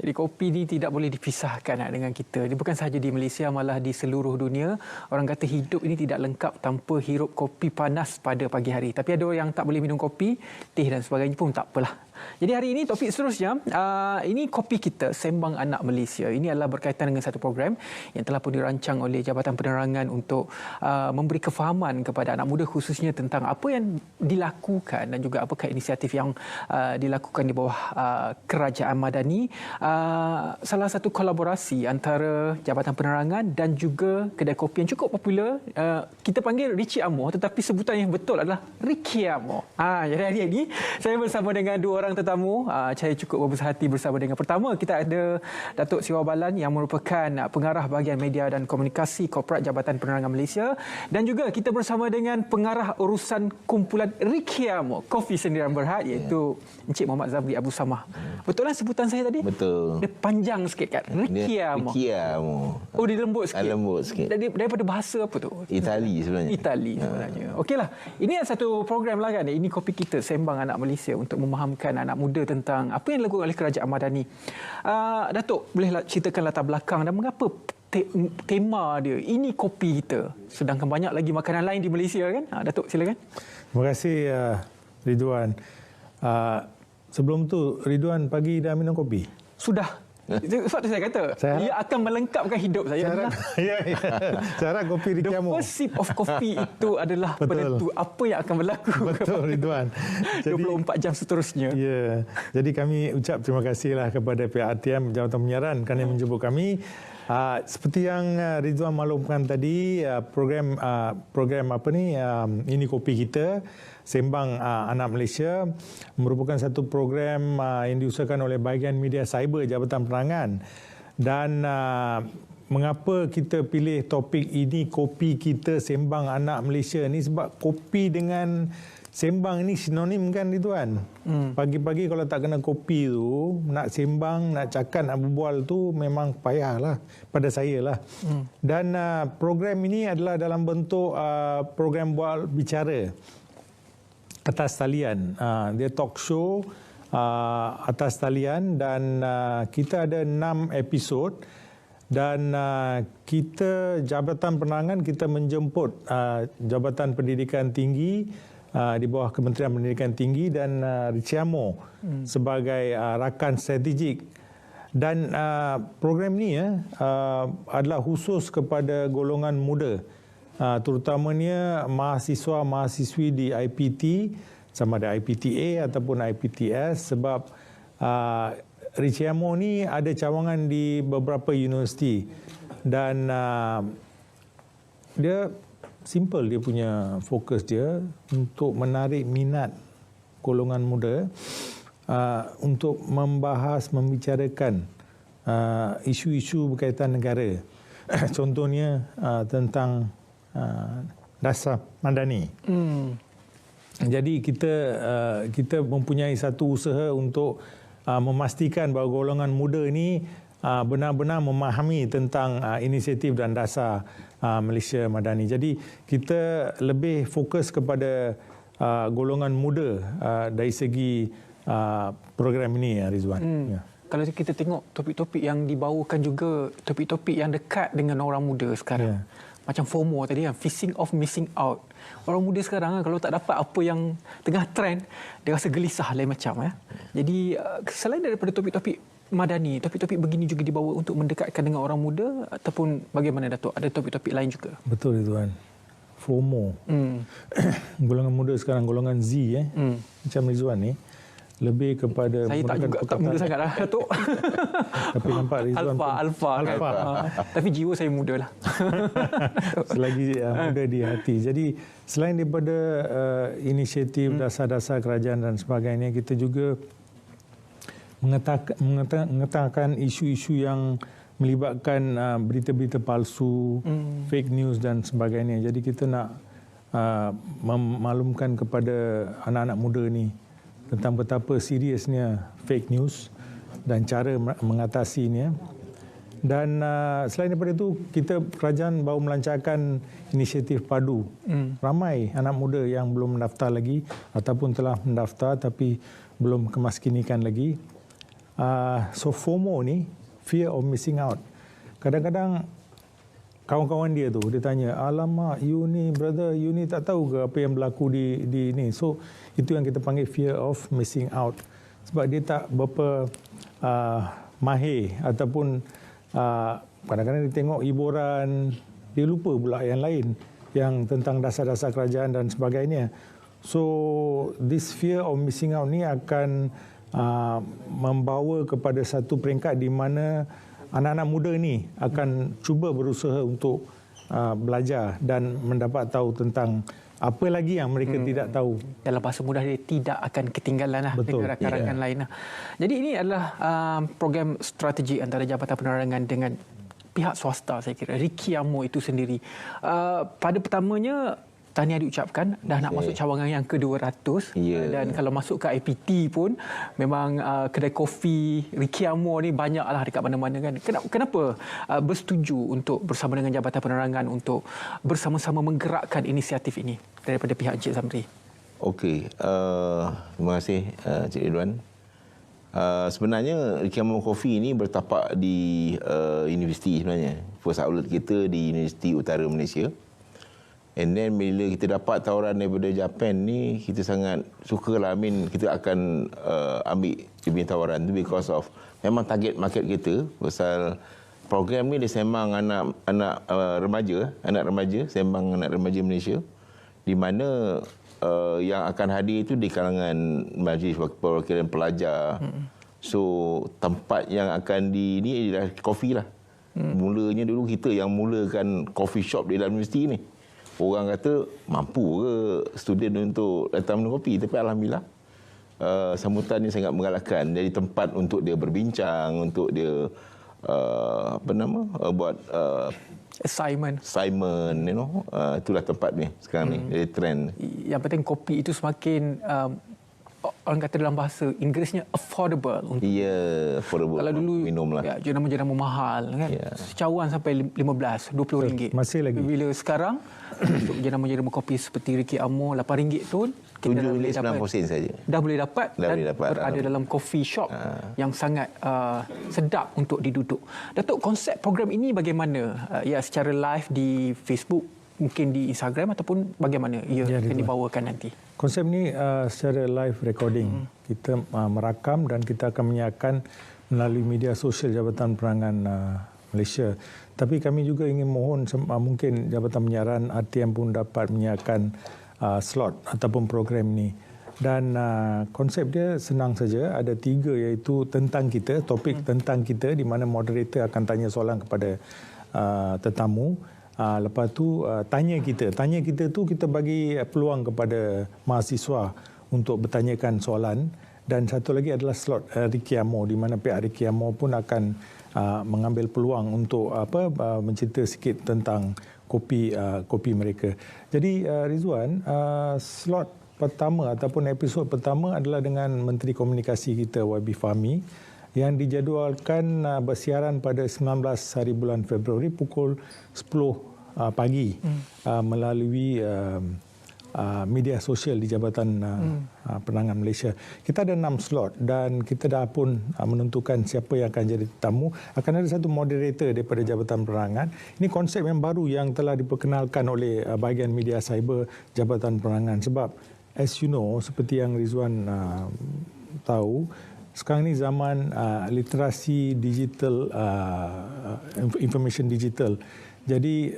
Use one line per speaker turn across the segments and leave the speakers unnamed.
Jadi kopi ni tidak boleh dipisahkan dengan kita. Dia bukan sahaja di Malaysia, malah di seluruh dunia. Orang kata hidup ini tidak lengkap tanpa hirup kopi panas pada pagi hari. Tapi ada orang yang tak boleh minum kopi, teh dan sebagainya pun tak apalah. Jadi hari ini topik seterusnya, ini kopi kita, Sembang Anak Malaysia. Ini adalah berkaitan dengan satu program yang telah pun dirancang oleh Jabatan Penerangan untuk memberi kefahaman kepada anak muda khususnya tentang apa yang dilakukan dan juga apakah inisiatif yang dilakukan di bawah Kerajaan Madani. Salah satu kolaborasi antara Jabatan Penerangan dan juga kedai kopi yang cukup popular. Kita panggil Richie Amor, tetapi sebutan yang betul adalah Ricky Amor. Jadi hari ini saya bersama dengan dua orang tetamu. Saya cukup berbesar hati bersama dengan pertama kita ada Datuk Siwa Balan yang merupakan pengarah bahagian media dan komunikasi Korporat Jabatan Penerangan Malaysia, dan juga kita bersama dengan pengarah urusan kumpulan Ricky Amor Kopi Sendirian Berhad, iaitu Encik Muhammad Zabri Abu Samah. Betul lah sebutan saya tadi?
Betul.
Dia panjang sikit kan? Ricky Amor.
Ricky Amor.
Oh, dia lembut sikit.
Lembut sikit.
Daripada bahasa apa tu?
Itali sebenarnya.
Itali sebenarnya. Okeylah. Ini satu program lah kan. Ini kopi kita, Sembang Anak Malaysia, untuk memahamkan anak muda tentang apa yang dilakukan oleh Kerajaan Madani. Datuk, boleh ceritakan latar belakang dan mengapa tema dia ini kopi kita, sedangkan banyak lagi makanan lain di Malaysia kan? Datuk, silakan.
Terima kasih Ridwan. Sebelum tu, Ridwan pagi dah minum kopi?
Sudah. Sebab tu saya kata, dia akan melengkapkan hidup saya.
Ya. Saya harap kopi Ricky Amor.
The first sip of coffee itu adalah penentu apa yang akan berlaku.
Betul, Ridwan.
24 jam seterusnya.
Ya. Jadi kami ucap terima kasihlah kepada pihak RTM, Jabatan Penyiaran, kerana menjemput kami. Seperti yang Ridwan maklumkan tadi, program apa ni, ini kopi kita, Sembang Anak Malaysia, merupakan satu program yang diusahakan oleh bahagian media cyber Jabatan Penerangan. Dan mengapa kita pilih topik ini, kopi kita Sembang Anak Malaysia ni, sebab kopi dengan sembang ini sinonim kan, Ridwan? Pagi-pagi kalau tak kena kopi tu, nak sembang, nak cakap, nak berbual tu memang payahlah pada saya lah. Dan program ini adalah dalam bentuk program bual bicara atas talian. Dia talk show atas talian, dan kita ada 6 episod. Dan kita, Jabatan Penerangan, kita menjemput Jabatan Pendidikan Tinggi di bawah Kementerian Pendidikan Tinggi dan Ricky Amor sebagai rakan strategik. Dan program ni adalah khusus kepada golongan muda, terutamanya mahasiswa-mahasiswi di IPT, sama ada IPTA ataupun IPTS, sebab Ricky Amor ni ada cawangan di beberapa universiti. Dan dia simple, dia punya fokus dia untuk menarik minat golongan muda untuk membahas, membicarakan isu-isu berkaitan negara. Contohnya tentang dasar madani. Jadi kita mempunyai satu usaha untuk memastikan bahawa golongan muda ini benar-benar memahami tentang inisiatif dan dasar Malaysia Madani. Jadi kita lebih fokus kepada golongan muda dari segi program ini, Rizwan. Ya.
Kalau kita tengok topik-topik yang dibawakan juga, topik-topik yang dekat dengan orang muda sekarang. Macam FOMO tadi kan, fear of missing out. Orang muda sekarang kalau tak dapat apa yang tengah trend, dia rasa gelisah lain macam. Jadi selain daripada topik-topik Madani, topik-topik begini juga dibawa untuk mendekatkan dengan orang muda, ataupun bagaimana, Datuk? Ada topik-topik lain juga?
Betul, Tuan. FOMO. Golongan muda sekarang, golongan Z macam Rizwan ni, lebih kepada
saya tak juga tak muda sangat lah, Datuk.
Tapi nampak Rizwan
Alfa. Tapi jiwa saya muda lah.
Selagi muda di hati. Jadi selain daripada inisiatif dasar-dasar kerajaan dan sebagainya, kita juga mengetakan isu-isu yang melibatkan berita-berita palsu, fake news dan sebagainya. Jadi kita nak memaklumkan kepada anak-anak muda ni tentang betapa seriusnya fake news dan cara mengatasinya. Dan selain daripada itu, kerajaan baru melancarkan inisiatif padu. Ramai anak muda yang belum mendaftar lagi ataupun telah mendaftar tapi belum kemaskinikan lagi. So FOMO ni, fear of missing out. Kadang-kadang kawan-kawan dia tu, dia tanya, alamak, you ni brother, you ni tak tahu ke apa yang berlaku di ni. So itu yang kita panggil fear of missing out. Sebab dia tak berapa mahir ataupun kadang-kadang dia tengok hiburan, dia lupa pula yang lain, yang tentang dasar-dasar kerajaan dan sebagainya. So this fear of missing out ni akan membawa kepada satu peringkat di mana anak-anak muda ni akan cuba berusaha untuk belajar dan mendapat tahu tentang apa lagi yang mereka tidak tahu.
Dalam bahasa mudah, dia tidak akan ketinggalan lah dengan rakan-rakan lain lah. Jadi ini adalah program strategi antara Jabatan Penerangan dengan pihak swasta, saya kira. Rikiamo itu sendiri. Pada pertamanya, tahniah diucapkan, dah nak masuk cawangan yang ke-200 dan kalau masuk ke IPT pun memang kedai kopi Rikiamo ni banyaklah dekat mana-mana kan. Kenapa bersetuju untuk bersama dengan Jabatan Penerangan untuk bersama-sama menggerakkan inisiatif ini daripada pihak Encik Zamri?
Okey, terima kasih Cik Ridwan. Sebenarnya Rikiamo Coffee ini bertapak di universiti sebenarnya. First outlet kita di Universiti Utara Malaysia. And then bila kita dapat tawaran daripada Japan ni, kita sangat sukalah. Kita akan ambil dia punya tawaran tu because of memang target market kita. Pasal program ni dia sembang anak remaja, sembang anak remaja Malaysia, di mana yang akan hadir itu di kalangan majlis perwakilan pelajar. So tempat yang akan ni adalah kopi lah. Mulanya dulu kita yang mulakan coffee shop di dalam universiti ni. Orang kata mampu ke student untuk datang minum kopi, tapi alhamdulillah sambutan ni sangat menggalakkan. Jadi tempat untuk dia berbincang, untuk dia buat
assignment,
itulah tempat ni sekarang ni. Jadi trend.
Yang penting kopi itu semakin orang kata dalam bahasa Inggerisnya affordable untuk
affordable.
Kalau dulu
minum lah.
jenama-jenama mahal kan. Secawan sampai 15, 20 ringgit.
Masih lagi.
Bila sekarang untuk jenama-jenama kopi seperti RM8 RM8 tu kita dah boleh dapat
90 sen saja.
Dah boleh dapat dan berada dalam coffee shop yang sangat sedap untuk diduduk. Datuk, konsep program ini bagaimana? Secara live di Facebook, mungkin di Instagram ataupun bagaimana ia akan dibawakan nanti?
Konsep ni secara live recording. Kita merakam dan kita akan menyiarkan melalui media sosial Jabatan Penerangan Malaysia. Tapi kami juga ingin mohon mungkin Jabatan Penyiaran RTM pun dapat menyiarkan slot ataupun program ni. Dan konsep dia senang saja, ada 3 iaitu tentang kita, topik tentang kita di mana moderator akan tanya soalan kepada tetamu. Lepas tu tanya kita tu kita bagi peluang kepada mahasiswa untuk bertanyakan soalan. Dan satu lagi adalah slot Rikiamo, di mana pihak Rikiamo pun akan mengambil peluang untuk mencerita sikit tentang kopi mereka. Jadi Rizwan, slot pertama ataupun episod pertama adalah dengan Menteri Komunikasi kita YB Fahmi yang dijadualkan bersiaran pada 19 hari bulan Februari pukul 10 pagi melalui media sosial di Jabatan Penerangan Malaysia. Kita ada 6 slot dan kita dah pun menentukan siapa yang akan jadi tetamu. Akan ada satu moderator daripada Jabatan Penerangan. Ini konsep yang baru yang telah diperkenalkan oleh bahagian media cyber Jabatan Penerangan. Sebab as you know, seperti yang Rizwan tahu, sekarang ni zaman literasi digital, information digital. Jadi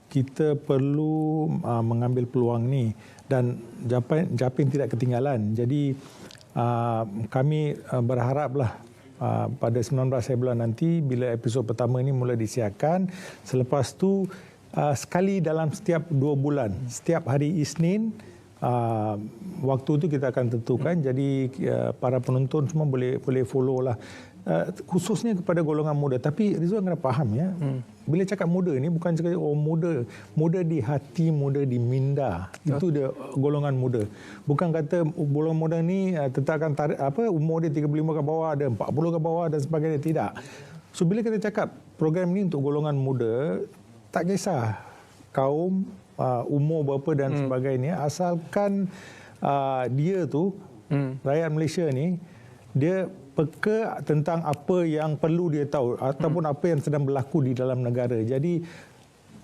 kita perlu mengambil peluang ni dan Japin tidak ketinggalan. Jadi kami berharaplah pada 19 bulan nanti bila episod pertama ini mula disiarkan, selepas tu sekali dalam setiap 2 bulan, setiap hari Isnin, waktu tu kita akan tentukan. Jadi para penonton semua boleh follow lah. Khususnya kepada golongan muda. Tapi Rizwan kena faham ya. Bila cakap muda ni bukan cakap muda di hati, muda di minda. Itu dia golongan muda. Bukan kata golongan muda ni tetapkan umur dia 35 ke bawah, ada 40 ke bawah dan sebagainya. Tidak. So bila kita cakap program ni untuk golongan muda, tak kisah kaum, umur berapa dan sebagainya, asalkan dia tu rakyat Malaysia ni dia peka tentang apa yang perlu dia tahu ataupun apa yang sedang berlaku di dalam negara. Jadi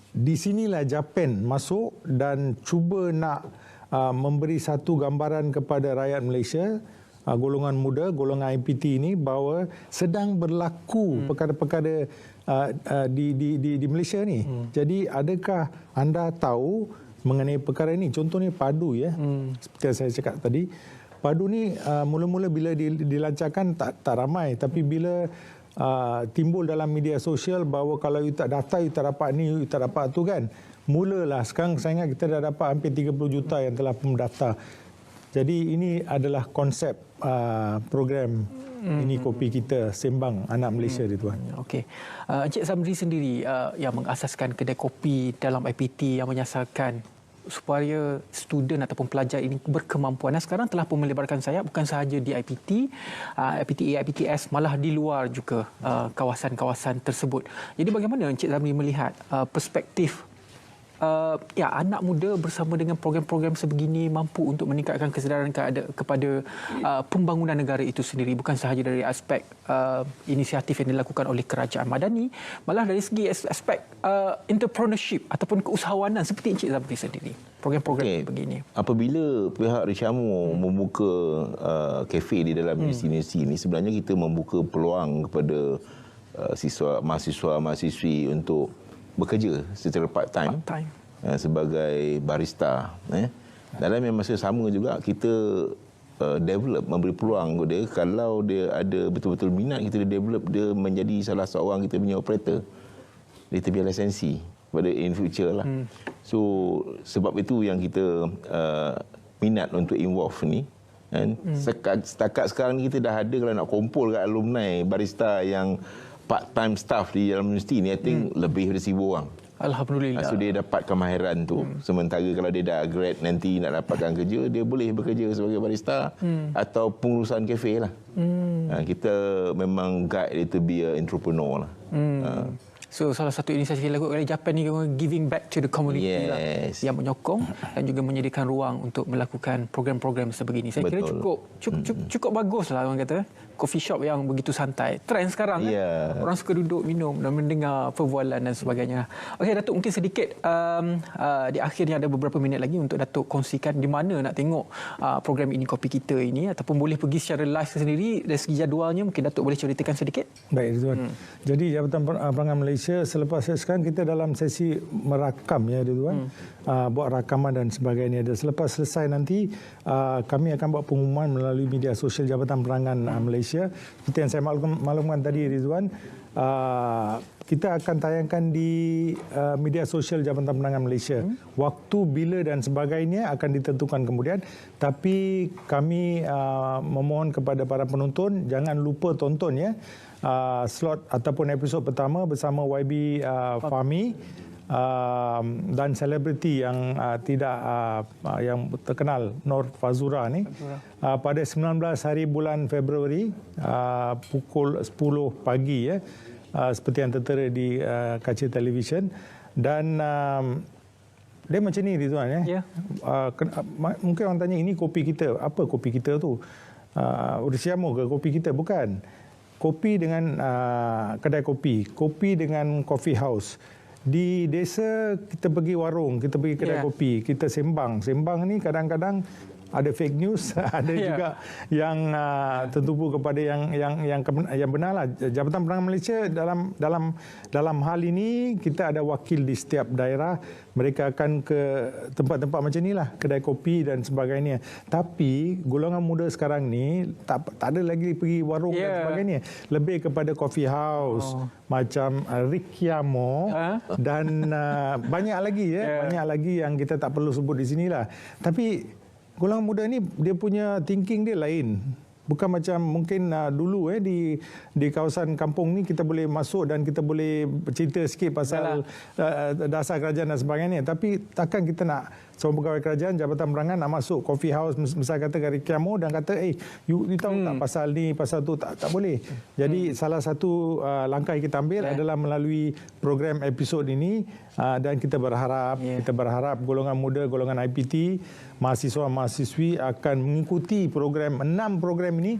di sinilah Japan masuk dan cuba nak memberi satu gambaran kepada rakyat Malaysia, golongan muda, golongan IPT ini, bahawa sedang berlaku perkara-perkara di Malaysia ni. Jadi adakah anda tahu mengenai perkara ini? Contohnya padu ya. Seperti yang saya cakap tadi, padu ni mula-mula bila dilancarkan tak ramai, tapi bila timbul dalam media sosial bahawa kalau you tak daftar, you tak dapat ni, you tak dapat tu kan. Mulalah sekarang saya ingat kita dah dapat hampir 30 juta yang telah mendaftar. Jadi ini adalah konsep program ini kopi kita, Sembang Anak Malaysia ni tuan.
Okey. Encik Zamri sendiri yang mengasaskan kedai kopi dalam IPT yang menyasarkan supaya student ataupun pelajar ini berkemampuan. Dan sekarang telah pun melebarkan sayap bukan sahaja di IPT, IPTA, IPTS, malah di luar juga kawasan-kawasan tersebut. Jadi bagaimana Encik Zamri melihat perspektif anak muda bersama dengan program-program sebegini mampu untuk meningkatkan kesedaran kepada pembangunan negara itu sendiri, bukan sahaja dari aspek inisiatif yang dilakukan oleh kerajaan madani, malah dari segi aspek entrepreneurship ataupun keusahawanan seperti Encik Zamri sendiri. Program-program begini. Apabila
pihak Rishamu membuka kafe di dalam universiti ini, sebenarnya kita membuka peluang kepada mahasiswa-mahasiswi untuk bekerja secara part-time sebagai barista. Dalam yang masa sama juga kita develop, memberi peluang kepada dia, kalau dia ada betul-betul minat, kita develop dia menjadi salah seorang kita punya operator. Dia terbiar lisensi pada in future lah. So sebab itu yang kita minat untuk involve ni. Setakat sekarang ni kita dah ada, kalau nak kumpul kat alumni barista yang part-time staff di dalam universiti ni, I think lebih dari 1,000 orang.
Alhamdulillah.
So dia dapat kemahiran tu. Sementara kalau dia dah grad nanti nak dapatkan kerja, dia boleh bekerja sebagai barista atau pengurusan kafe lah. Kita memang guide dia to be an entrepreneur lah.
So salah satu inisiatif yang dilakukan oleh Japan ni giving back to the community lah, yang menyokong dan juga menyediakan ruang untuk melakukan program-program sebegini. Saya kira cukup bagus lah orang kata. Coffee shop yang begitu santai. Trend sekarang orang suka duduk minum dan mendengar perbualan dan sebagainya. Okey Datuk, mungkin sedikit di akhirnya ada beberapa minit lagi untuk Datuk kongsikan di mana nak tengok program ini kopi kita ini, ataupun boleh pergi secara live sendiri dari segi jadualnya, mungkin Datuk boleh ceritakan sedikit.
Baik Ridwan. Jadi Jabatan Perangan Malaysia selepas sekarang kita dalam sesi merakam ya Ridwan. Buat rakaman dan sebagainya. Dan selepas selesai nanti kami akan buat pengumuman melalui media sosial Jabatan Perangan Malaysia. Seperti yang saya maklumkan tadi Rizwan, kita akan tayangkan di media sosial Jabatan Perangan Malaysia. Waktu, bila dan sebagainya akan ditentukan kemudian. Tapi kami memohon kepada para penonton jangan lupa tonton ya slot ataupun episod pertama bersama YB Fahmi dan selebriti yang yang terkenal, Nur Fazura ni, pada 19 hari bulan Februari pukul 10 pagi seperti yang tertera di kaca televisyen. Dan dia macam ni Rizwan mungkin orang tanya, ini kopi kita, apa kopi kita tu? Rishamu ke kopi kita? Bukan. Kopi dengan kedai kopi, kopi dengan coffee house. Di desa kita pergi warung, kita pergi kedai kopi, kita sembang. Sembang ni kadang-kadang ada fake news, ada juga yang tertumpu kepada yang benar lah. Jabatan Perangan Malaysia dalam hal ini kita ada wakil di setiap daerah. Mereka akan ke tempat-tempat macam inilah, kedai kopi dan sebagainya. Tapi golongan muda sekarang ni tak ada lagi pergi warung dan sebagainya. Lebih kepada coffee house macam Rikyamo dan banyak lagi banyak lagi yang kita tak perlu sebut di sinilah. Tapi golongan muda ni dia punya thinking dia lain. Bukan macam mungkin dulu di kawasan kampung ni kita boleh masuk dan kita boleh cerita sikit pasal dasar kerajaan dan sebagainya. Tapi takkan kita nak seorang pegawai kerajaan Jabatan Perangan nak masuk coffee house misalnya kata Gari Kiamo dan kata you tahu tak pasal ni pasal tu, tak boleh. Jadi salah satu langkah yang kita ambil adalah melalui program episod ini dan kita berharap golongan muda, golongan IPT, mahasiswa-mahasiswi akan mengikuti program 6 program ini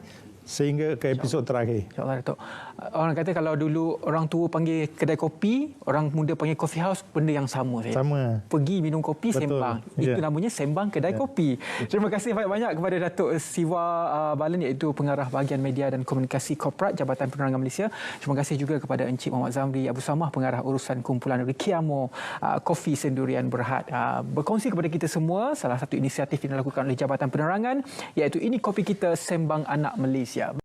sehingga ke episod terakhir.
InsyaAllah Datuk. Orang kata kalau dulu orang tua panggil kedai kopi, orang muda panggil coffee house, benda yang sama saya.
Sama.
Pergi minum kopi,
Betul.
sembang. Itu namanya sembang kedai kopi. Terima kasih banyak-banyak kepada Datuk Siwa Balen, iaitu pengarah bahagian media dan komunikasi korporat Jabatan Penerangan Malaysia. Terima kasih juga kepada Encik Muhammad Zamri Abu Samah, pengarah urusan kumpulan Rikiamo Kopi Sendurian Berhad. Berkongsi kepada kita semua salah satu inisiatif yang dilakukan oleh Jabatan Penerangan, iaitu Ini Kopi Kita, Sembang Anak Malaysia.